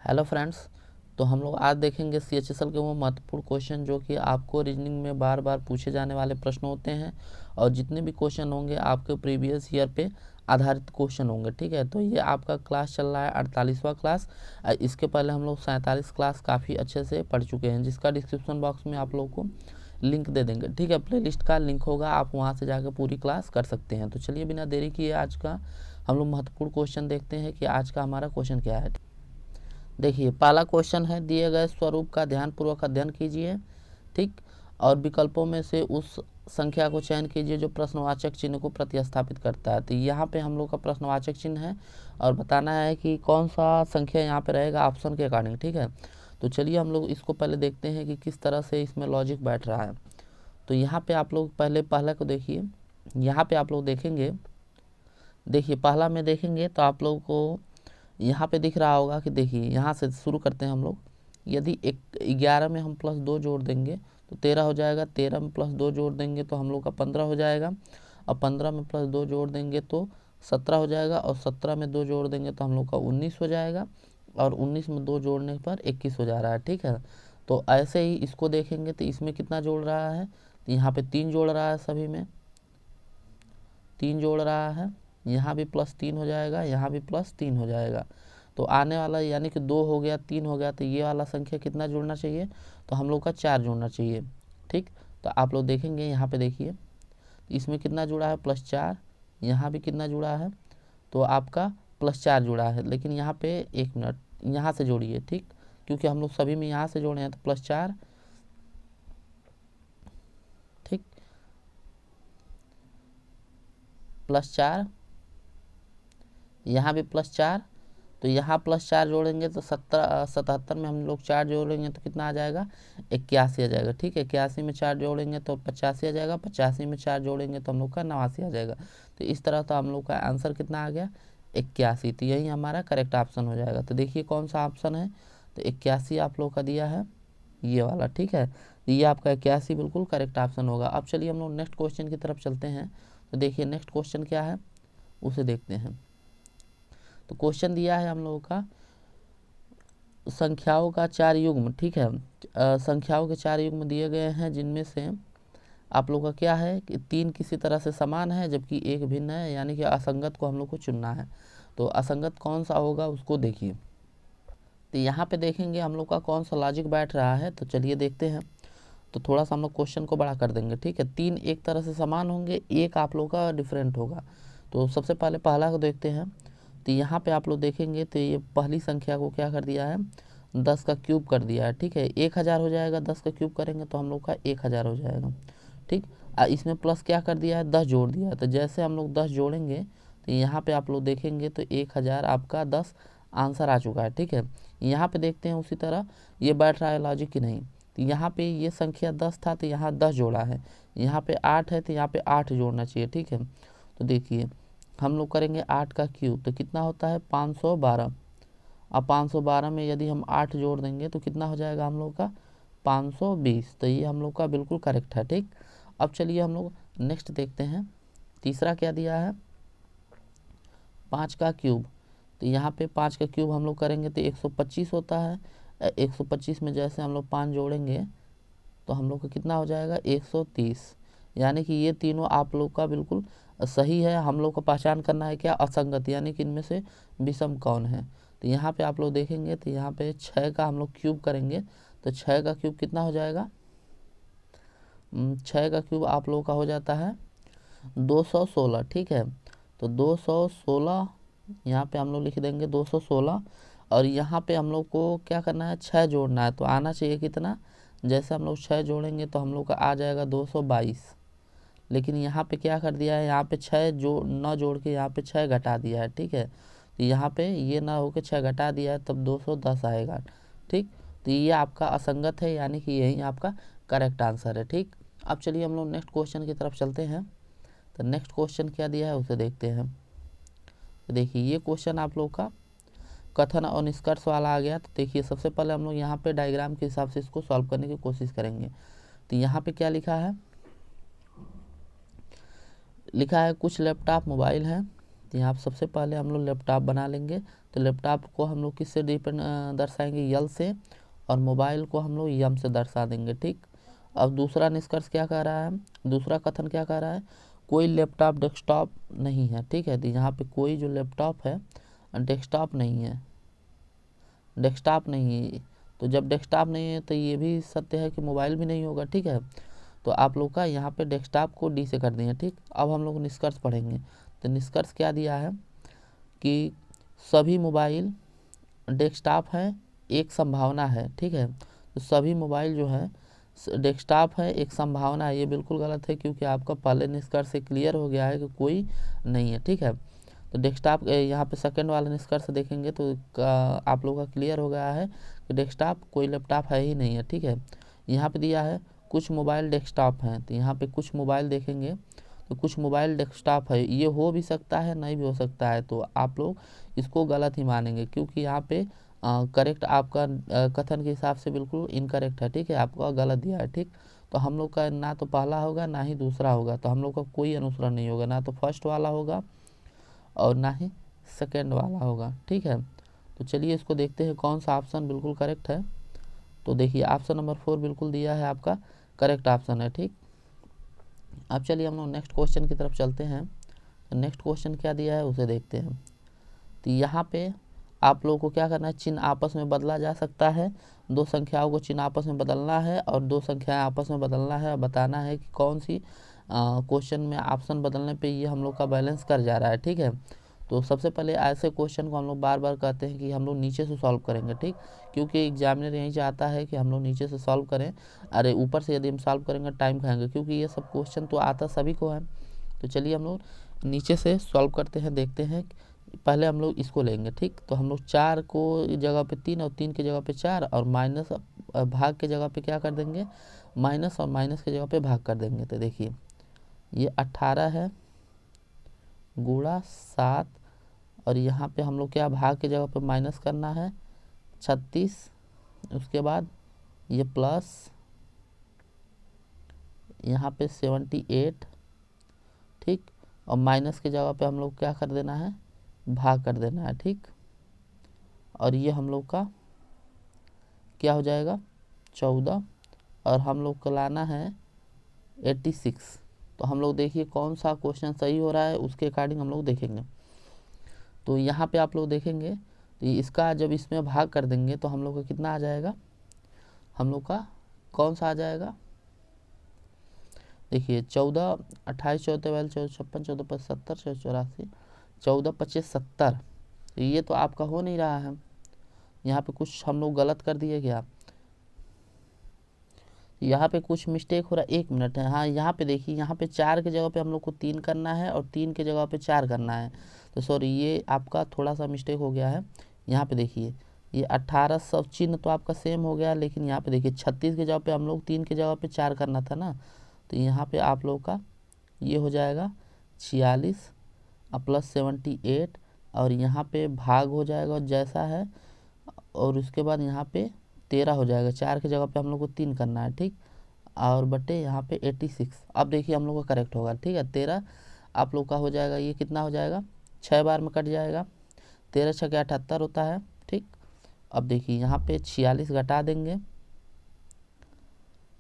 Hello friends, तो हम लोग आज देखेंगे CHSL के वो महत्वपूर्ण क्वेश्चन जो कि आपको रीजनिंग में बार बार पूछे जाने वाले प्रश्न होते हैं और जितने भी क्वेश्चन होंगे आपके प्रीवियस ईयर पे आधारित क्वेश्चन होंगे। ठीक है, तो ये आपका क्लास चल रहा है 48वां क्लास। इसके पहले हम लोग 47 क्लास काफ़ी अच्छे से पढ़ चुके हैं, जिसका डिस्क्रिप्शन बॉक्स में आप लोग को लिंक दे देंगे। ठीक है, प्लेलिस्ट का लिंक होगा, आप वहाँ से जाकर पूरी क्लास कर सकते हैं। तो चलिए बिना देरी किए आज का हम लोग महत्वपूर्ण क्वेश्चन देखते हैं कि आज का हमारा क्वेश्चन क्या है। देखिए, पहला क्वेश्चन है, दिए गए स्वरूप का ध्यानपूर्वक अध्ययन कीजिए। ठीक, और विकल्पों में से उस संख्या को चयन कीजिए जो प्रश्नवाचक चिन्ह को प्रतिस्थापित करता है। तो यहाँ पे हम लोग का प्रश्नवाचक चिन्ह है और बताना है कि कौन सा संख्या यहाँ पे रहेगा ऑप्शन के अकॉर्डिंग। ठीक है, तो चलिए हम लोग इसको पहले देखते हैं कि किस तरह से इसमें लॉजिक बैठ रहा है। तो यहाँ पे आप लोग पहले को देखिए। यहाँ पे आप लोग देखेंगे, देखिए पहला में देखेंगे तो आप लोग को यहाँ पे दिख रहा होगा कि देखिए यहाँ से शुरू करते हैं हम लोग। यदि 11 में हम +2 जोड़ देंगे तो 13 हो जाएगा, 13 में +2 जोड़ देंगे तो हम लोग का 15 हो जाएगा, और 15 में +2 जोड़ देंगे तो 17 हो जाएगा, और 17 में 2 जोड़ देंगे तो हम लोग का 19 हो जाएगा, और 19 में 2 जोड़ने पर 21 हो जा रहा है। ठीक है, तो ऐसे ही इसको देखेंगे तो इसमें कितना जोड़ रहा है, तो यहाँ पे 3 जोड़ रहा है, सभी में 3 जोड़ रहा है। यहाँ भी +3 हो जाएगा, यहाँ भी +3 हो जाएगा। तो आने वाला यानी कि 2 हो गया, 3 हो गया, तो ये वाला संख्या कितना जुड़ना चाहिए, तो हम लोग का 4 जुड़ना चाहिए। ठीक, तो आप लोग देखेंगे यहाँ पे देखिए इसमें कितना जुड़ा है, +4, यहाँ भी कितना जुड़ा है, तो आपका +4 जुड़ा है। लेकिन यहाँ पे 1 मिनट, यहाँ से जोड़िए। ठीक, क्योंकि हम लोग सभी में यहाँ से जोड़े हैं तो +4, ठीक, +4, यहाँ भी +4, तो यहाँ +4 जोड़ेंगे तो 77 में हम लोग 4 जोड़ेंगे तो कितना आ जाएगा, 81 आ जाएगा। ठीक है, 81 में 4 जोड़ेंगे तो 85 आ जाएगा, 85 में 4 जोड़ेंगे तो हम लोग का 89 आ जाएगा। तो इस तरह तो हम लोग का आंसर कितना आ गया, 81। तो यही हमारा करेक्ट ऑप्शन हो जाएगा। तो देखिए कौन सा ऑप्शन है, तो 81 आप लोग का दिया है ये वाला। ठीक है, तो ये आपका 81 बिल्कुल करेक्ट ऑप्शन होगा। अब चलिए हम लोग नेक्स्ट क्वेश्चन की तरफ चलते हैं। तो देखिए नेक्स्ट क्वेश्चन क्या है उसे देखते हैं। तो क्वेश्चन दिया है हम लोगों का संख्याओं का 4 युग्म। ठीक है, संख्याओं के 4 युग्म दिए गए हैं, जिनमें से आप लोग का क्या है कि 3 किसी तरह से समान है जबकि एक भिन्न है, यानी कि असंगत को हम लोग को चुनना है। तो असंगत कौन सा होगा उसको देखिए। तो यहाँ पे देखेंगे हम लोग का कौन सा लॉजिक बैठ रहा है, तो चलिए देखते हैं। तो थोड़ा सा हम लोग क्वेश्चन को बड़ा कर देंगे। ठीक है, 3 एक तरह से समान होंगे, एक आप लोग का डिफरेंट होगा। तो सबसे पहले पहला को देखते हैं। तो यहाँ पे आप लोग देखेंगे तो ये पहली संख्या को क्या कर दिया है, 10 का क्यूब कर दिया है। ठीक है, 1000 हो जाएगा, 10 का क्यूब करेंगे तो हम लोग का 1000 हो जाएगा। ठीक, इसमें प्लस क्या कर दिया है, 10 जोड़ दिया है। तो जैसे हम लोग 10 जोड़ेंगे तो यहाँ पे आप लोग देखेंगे तो 1000 आपका 10 आंसर आ चुका है। ठीक है, यहाँ पे देखते हैं उसी तरह ये बैठ रहा है लॉजिक कि नहीं। तो यहाँ पे ये संख्या 10 था तो यहाँ 10 जोड़ा है, यहाँ पे 8 है तो यहाँ पे 8 जोड़ना चाहिए। ठीक है, तो देखिए हम लोग करेंगे 8 का क्यूब तो कितना होता है, 512। अब 512 में यदि हम 8 जोड़ देंगे तो कितना हो जाएगा हम लोग का, 520। तो ये हम लोग का बिल्कुल करेक्ट है। ठीक, अब चलिए हम लोग नेक्स्ट देखते हैं। तीसरा क्या दिया है, 5 का क्यूब। तो यहाँ पे 5 का क्यूब हम लोग करेंगे तो 125 होता है। 125 में जैसे हम लोग 5 जोड़ेंगे तो हम लोग का कितना हो जाएगा, 130। यानी कि ये तीनों आप लोग का बिल्कुल सही है। हम लोग को पहचान करना है क्या, असंगत, यानी कि इनमें से विषम कौन है। तो यहाँ पे आप लोग देखेंगे तो यहाँ पे 6 का हम लोग क्यूब करेंगे तो 6 का क्यूब कितना हो जाएगा, 6 का क्यूब आप लोगों का हो जाता है 216। ठीक है, तो 216 यहाँ पे हम लोग लिख देंगे 216, और यहाँ पे हम लोग को क्या करना है, 6 जोड़ना है। तो आना चाहिए कितना, जैसे हम लोग 6 जोड़ेंगे तो हम लोग का आ जाएगा 222। लेकिन यहाँ पे क्या कर दिया है, यहाँ पे 6 न जोड़ के यहाँ पे 6 घटा दिया है। ठीक है, तो यहाँ पे ये ना हो के 6 घटा दिया है तब 210 आएगा। ठीक, तो ये आपका असंगत है, यानी कि यही आपका करेक्ट आंसर है। ठीक, अब चलिए हम लोग नेक्स्ट क्वेश्चन की तरफ चलते हैं। तो नेक्स्ट क्वेश्चन क्या दिया है उसे देखते हैं। तो देखिए ये क्वेश्चन आप लोग का कथन और निष्कर्ष वाला आ गया। तो देखिए सबसे पहले हम लोग यहाँ पे डायग्राम के हिसाब से इसको सॉल्व करने की कोशिश करेंगे। तो यहाँ पे क्या लिखा है, लिखा है कुछ लैपटॉप मोबाइल हैं तो यहाँ पर सबसे पहले हम लोग लैपटॉप बना लेंगे। तो लैपटॉप को हम लोग किससे दर्शाएंगे, यल से, और मोबाइल को हम लोग यम से दर्शा देंगे, ठीक। अब दूसरा निष्कर्ष क्या कह रहा है, दूसरा कथन क्या कह रहा है, कोई लैपटॉप डेस्कटॉप नहीं है, ठीक है। तो यहाँ पे कोई जो लैपटॉप है डेस्कटॉप नहीं है, डेस्कटॉप नहीं है। तो जब डेस्कटॉप नहीं है तो ये भी सत्य है कि मोबाइल भी नहीं होगा, ठीक है। तो आप लोग का यहाँ पे डेस्कटॉप को डी से कर दिए, ठीक। अब हम लोग निष्कर्ष पढ़ेंगे। तो निष्कर्ष क्या दिया है कि सभी मोबाइल डेस्कटॉप हैं, एक संभावना है, ठीक है। तो सभी मोबाइल जो है डेस्कटॉप है, एक संभावना है, ये बिल्कुल गलत है, क्योंकि आपका पहले निष्कर्ष से क्लियर हो गया है कि कोई नहीं है, ठीक है। तो डेस्कटॉप यहाँ पे सेकंड वाला निष्कर्ष देखेंगे तो आप लोगों का क्लियर हो गया है कि डेस्कटॉप कोई लैपटॉप है ही नहीं है, ठीक है। यहाँ पे दिया है कुछ मोबाइल डेस्कटॉप हैं, तो यहाँ पे कुछ मोबाइल देखेंगे तो कुछ मोबाइल डेस्कटॉप है, ये हो भी सकता है नहीं भी हो सकता है, तो आप लोग इसको गलत ही मानेंगे, क्योंकि यहाँ पे करेक्ट आपका कथन के हिसाब से बिल्कुल इनकरेक्ट है, ठीक है, आपका गलत दिया है, ठीक। तो हम लोग का ना तो पहला होगा ना ही दूसरा होगा, तो हम लोग का कोई अनुसरण नहीं होगा, ना तो फर्स्ट वाला होगा और ना ही सेकेंड वाला होगा, ठीक है। तो चलिए इसको देखते हैं कौन सा ऑप्शन बिल्कुल करेक्ट है। तो देखिए ऑप्शन नंबर 4 बिल्कुल दिया है, आपका करेक्ट ऑप्शन है, ठीक। अब चलिए हम लोग नेक्स्ट क्वेश्चन की तरफ चलते हैं। तो नेक्स्ट क्वेश्चन क्या दिया है उसे देखते हैं। तो यहाँ पे आप लोगों को क्या करना है, चिन्ह आपस में बदला जा सकता है, दो संख्याओं को चिन्ह आपस में बदलना है और दो संख्याएं आपस में बदलना है और बताना है कि कौन सी क्वेश्चन में ऑप्शन बदलने पे ये हम लोग का बैलेंस कर जा रहा है, ठीक है। तो सबसे पहले ऐसे क्वेश्चन को हम लोग बार बार कहते हैं कि हम लोग नीचे से सॉल्व करेंगे, ठीक, क्योंकि एग्जामिनर यही चाहता है कि हम लोग नीचे से सॉल्व करें। अरे ऊपर से यदि हम सॉल्व करेंगे टाइम खाएंगे, क्योंकि ये सब क्वेश्चन तो आता सभी को है। तो चलिए हम लोग नीचे से सॉल्व करते हैं, देखते हैं। पहले हम लोग इसको लेंगे, ठीक। तो हम लोग 4 को जगह पे 3 और 3 की जगह पे 4 और माइनस भाग के जगह पे क्या कर देंगे, माइनस, और माइनस की जगह पे भाग कर देंगे। तो देखिए ये 18 है गुणा 7, और यहाँ पे हम लोग क्या भाग की जगह पे माइनस करना है 36, उसके बाद ये प्लस यहाँ पे 78, ठीक, और माइनस की जगह पे हम लोग क्या कर देना है, भाग कर देना है, ठीक। और ये हम लोग का क्या हो जाएगा 14, और हम लोग को लाना है 86। तो हम लोग देखिए कौन सा क्वेश्चन सही हो रहा है उसके अकॉर्डिंग हम लोग देखेंगे। तो यहाँ पे आप लोग देखेंगे तो इसका जब इसमें भाग कर देंगे तो हम लोग का कितना आ जाएगा, हम लोग का कौन सा आ जाएगा, देखिए 14, 28, 14, 14, 56, 14, 75, 84, 14, 25, 70। ये तो आपका हो नहीं रहा है, यहाँ पे कुछ हम लोग गलत कर दिए क्या, यहाँ पे कुछ मिस्टेक हो रहा है, 1 मिनट है। हाँ यहाँ पे देखिए, यहाँ पे 4 की जगह पे हम लोग को 3 करना है और 3 की जगह पे 4 करना है। तो सॉरी ये आपका थोड़ा सा मिस्टेक हो गया है। यहाँ पे देखिए ये 18 सब चिन्ह तो आपका सेम हो गया, लेकिन यहाँ पे देखिए 36 की जगह पे हम लोग 3 की जगह पे 4 करना था ना। तो यहाँ पे आप लोग का ये हो जाएगा 46 प्लस 78, और यहाँ पे भाग हो जाएगा जैसा है, और उसके बाद यहाँ पे 13 हो जाएगा, 4 की जगह पे हम लोग को 3 करना है, ठीक, और बटे यहाँ पे 86। अब देखिए हम लोग का करेक्ट होगा, ठीक है। 13 आप लोग का हो जाएगा, ये कितना हो जाएगा 6 बार में कट जाएगा, 13 6 के 78 होता है, ठीक। अब देखिए यहाँ पे 46 घटा देंगे,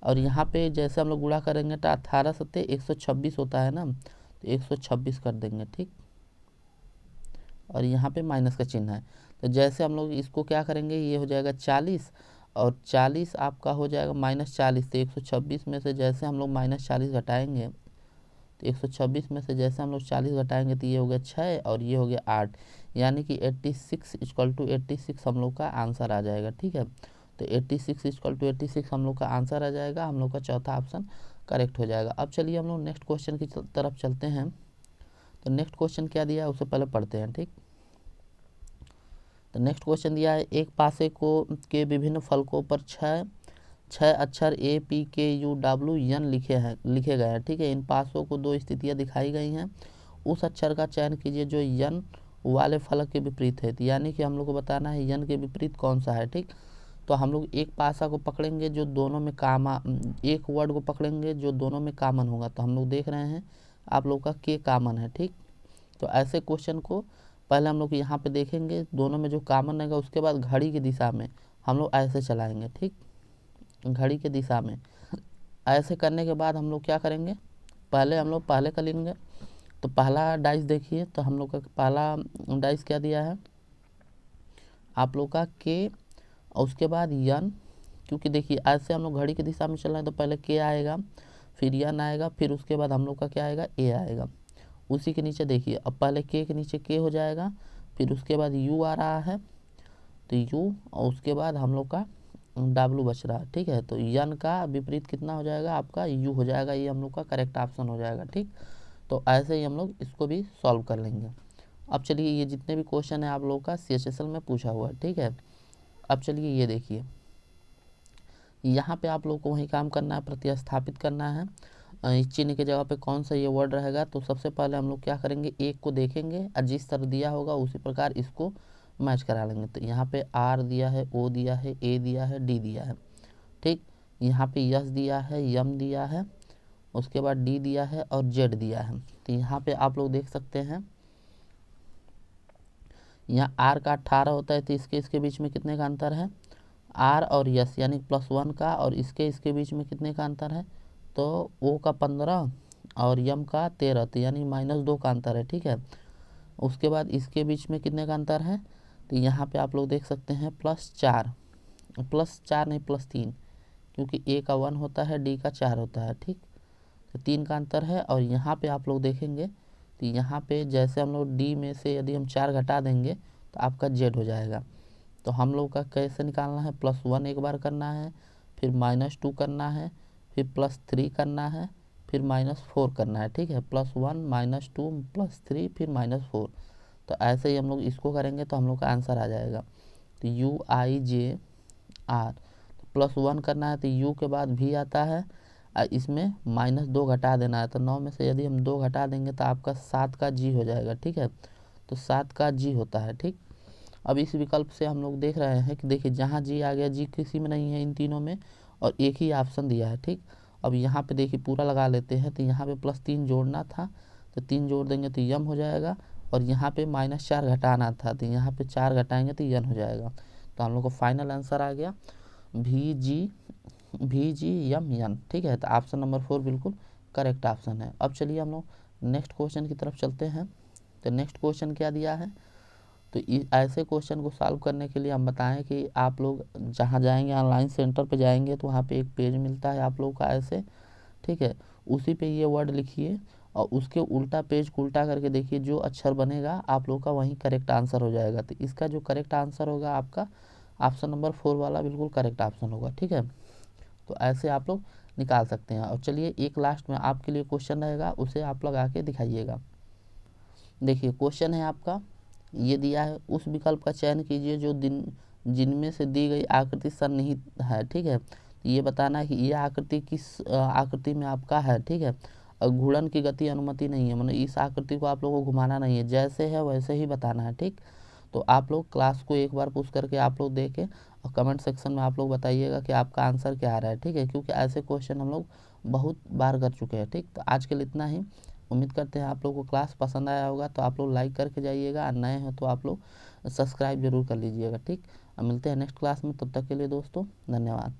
और यहाँ पे जैसे हम लोग गुणा करेंगे तो 18 सत्ते 126 होता है ना, तो 126 कर देंगे, ठीक। और यहाँ पे माइनस का चिन्ह है, तो जैसे हम लोग इसको क्या करेंगे, ये हो जाएगा 40, और 40 आपका हो जाएगा -40। तो 126 में से जैसे हम लोग -40 घटाएंगे, तो 126 में से जैसे हम लोग 40 घटाएंगे तो ये हो गया 6 और ये हो गया 8, यानी कि 86 इक्वल टू 86 हम लोग का आंसर आ जाएगा, ठीक है। तो 86 इक्वल टू 86 हम लोग का आंसर आ जाएगा, हम लोग का चौथा ऑप्शन करेक्ट हो जाएगा। अब चलिए हम लोग नेक्स्ट क्वेश्चन की तरफ चलते हैं। तो नेक्स्ट क्वेश्चन क्या दिया है उसे पहले पढ़ते हैं, ठीक। तो नेक्स्ट क्वेश्चन दिया है, एक पासे को के विभिन्न फलकों पर 6 अक्षर ए पी के यू डब्ल्यू एन लिखे गए हैं, ठीक है। इन पासों को 2 स्थितियां दिखाई गई हैं, उस अक्षर का चयन कीजिए जो यन वाले फलक के विपरीत है। यानी कि हम लोग को बताना है यन के विपरीत कौन सा है, ठीक। तो हम लोग एक पासा को पकड़ेंगे जो दोनों में एक वर्ड को पकड़ेंगे जो दोनों में कॉमन होगा। तो हम लोग देख रहे हैं आप लोग का के कॉमन है, ठीक। तो ऐसे क्वेश्चन को पहले हम लोग यहाँ पे देखेंगे, दोनों में जो कॉमन रहेगा, उसके बाद घड़ी की दिशा में हम लोग ऐसे चलाएंगे, ठीक, घड़ी की दिशा में। ऐसे करने के बाद हम लोग क्या करेंगे, पहले हम लोग पहले कर लेंगे। तो पहला डाइस देखिए, तो हम लोग का पहला डाइस क्या दिया है आप लोग का के, और उसके बाद यन, क्योंकि देखिए ऐसे हम लोग घड़ी की दिशा में चल रहे हैं तो पहले के आएगा, फिर यन आएगा, फिर उसके बाद हम लोग का क्या आएगा, ए आएगा। उसी के नीचे देखिए, अब पहले के नीचे के हो जाएगा, फिर उसके बाद यू आ रहा है तो यू, और उसके बाद हम लोग का डब्लू बच रहा है, ठीक है। तो यन का विपरीत कितना हो जाएगा आपका, यू हो जाएगा, ये हम लोग का करेक्ट ऑप्शन हो जाएगा, ठीक। तो ऐसे ही हम लोग इसको भी सॉल्व कर लेंगे। अब चलिए ये जितने भी क्वेश्चन है आप लोगों का CHSL में पूछा हुआ है, ठीक है। अब चलिए ये देखिए, यहाँ पे आप लोग को वही काम करना है, प्रतिस्थापित करना है। इस चिन्ह के जगह पे कौन सा ये वर्ड रहेगा, तो सबसे पहले हम लोग क्या करेंगे, एक को देखेंगे और जिस तरह दिया होगा उसी प्रकार इसको मैच करा लेंगे। तो यहाँ पे आर दिया है, ओ दिया है, ए दिया है, डी दिया है, ठीक। यहाँ पे यस दिया है, यम दिया है, उसके बाद डी दिया है और जेड दिया है। तो यहाँ पे आप लोग देख सकते हैं, यहाँ आर का 18 होता है, तो इसके बीच में कितने का अंतर है, आर और यस यानी +1 का, और इसके बीच में कितने का अंतर है, तो ओ का 15 और यम का 13, तो यानी -2 का अंतर है, ठीक है। उसके बाद इसके बीच में कितने का अंतर है, तो यहाँ पे आप लोग देख सकते हैं +4 नहीं +3, क्योंकि ए का 1 होता है, डी का 4 होता है, ठीक। तो 3 का अंतर है। और यहाँ पे आप लोग देखेंगे तो यहाँ पे जैसे हम लोग डी में से यदि हम 4 घटा देंगे तो आपका जेड हो जाएगा। तो हम लोग का कैसे निकालना है, +1 एक बार करना है, फिर -2 करना है, फिर +3 करना है, फिर -4 करना है, ठीक है। +1 -2 +3 फिर -4। तो ऐसे ही हम लोग इसको करेंगे तो हम लोग का आंसर आ जाएगा। तो UIJR, +1 करना है तो यू के बाद भी आता है, इसमें -2 घटा देना है। तो 9 में से यदि हम 2 घटा देंगे तो आपका 7 का जी हो जाएगा, ठीक है। तो 7 का जी होता है, ठीक। अब इस विकल्प से हम लोग देख रहे हैं कि देखिए जहाँ जी आ गया, जी किसी में नहीं है इन तीनों में, और एक ही ऑप्शन दिया है, ठीक। अब यहाँ पे देखिए पूरा लगा लेते हैं, तो यहाँ पे +3 जोड़ना था, तो 3 जोड़ देंगे तो यम हो जाएगा, और यहाँ पे -4 घटाना था, तो यहाँ पे 4 घटाएंगे तो यन हो जाएगा। तो हम लोग को फाइनल आंसर आ गया VGYN, ठीक है। तो ऑप्शन नंबर 4 बिल्कुल करेक्ट ऑप्शन है। अब चलिए हम लोग नेक्स्ट क्वेश्चन की तरफ चलते हैं। तो नेक्स्ट क्वेश्चन क्या दिया है, तो ऐसे क्वेश्चन को सॉल्व करने के लिए हम बताएं कि आप लोग जहां जाएंगे, ऑनलाइन सेंटर पे जाएंगे, तो वहां पे एक पेज मिलता है आप लोग का ऐसे, ठीक है। उसी पे ये वर्ड लिखिए और उसके उल्टा पेज को उल्टा करके देखिए, जो अक्षर बनेगा आप लोग का वही करेक्ट आंसर हो जाएगा। तो इसका जो करेक्ट आंसर होगा आपका ऑप्शन नंबर 4 वाला बिल्कुल करेक्ट ऑप्शन होगा, ठीक है। तो ऐसे आप लोग निकाल सकते हैं। और चलिए एक लास्ट में आपके लिए क्वेश्चन रहेगा, उसे आप लगा के दिखाइएगा। देखिए क्वेश्चन है आपका, ये दिया है, उस विकल्प का चयन कीजिए जो जिनमें से दी गई आकृति सन्निहित है, ठीक है। ये बताना है कि यह आकृति किस आकृति में आपका है, ठीक है। और घूर्णन की गति अनुमति नहीं है, मतलब इस आकृति को आप लोगों को घुमाना नहीं है, जैसे है वैसे ही बताना है, ठीक। तो आप लोग क्लास को एक बार पुश करके आप लोग देखें और कमेंट सेक्शन में आप लोग बताइएगा कि आपका आंसर क्या आ रहा है, ठीक है। क्योंकि ऐसे क्वेश्चन हम लोग बहुत बार कर चुके हैं, ठीक। तो आज के लिए इतना ही। उम्मीद करते हैं आप लोगों को क्लास पसंद आया होगा, तो आप लोग लाइक करके जाइएगा, और नए हैं तो आप लोग सब्सक्राइब जरूर कर लीजिएगा, ठीक। अब मिलते हैं नेक्स्ट क्लास में, तब तक के लिए दोस्तों धन्यवाद।